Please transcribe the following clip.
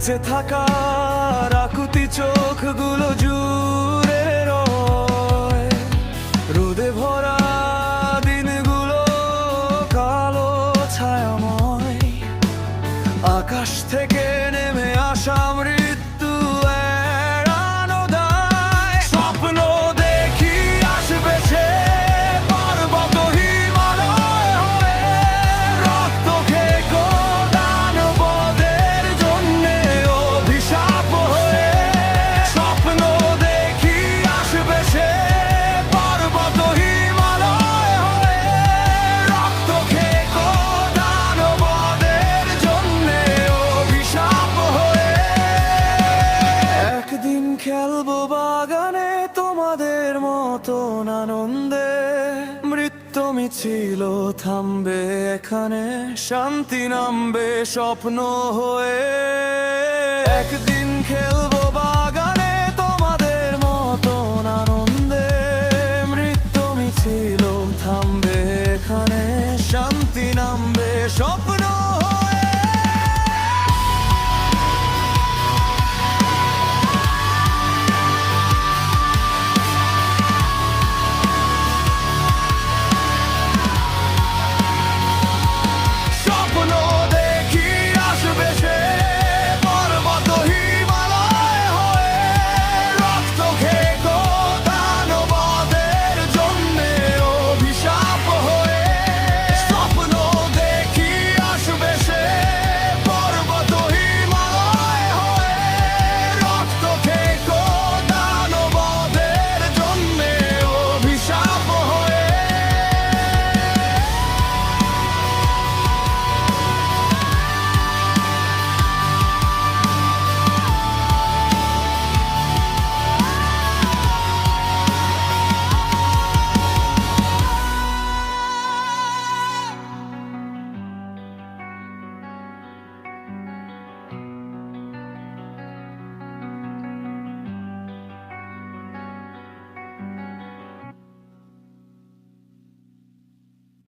বেঁচে থাকার আকুতি চোখগুলো জুড়ে রয়। রোদে ভরা দিনগুলো কালো ছায়াময়। আকাশ থেকে নেমে আসা মৃত্যু এড়ানো দায়। স্বপ্ন দেখি আসবে সে পর্বত হিমালয় হয়ে, রক্ত খেয়ে দানবদের জন্যে অভিশাপ হয়ে। স্বপ্ন দেখি আসবে সে পর্বত হিমালয় হয়ে, রক্ত খেয়ে দানবদের জন্যে অভিশাপ হয়ে। একদিন খেলবো বাগানে তোমাদের মতন আনন্দে, মৃত্যু মিছিল থামবে এখানে, শান্তি নামবে স্বপ্ন হয়ে। একদিন খেলবো বাগানে তোমাদের মতন আনন্দে, মৃত্যু মিছিল থামবে এখানে, শান্তি নামবে স্বপ্ন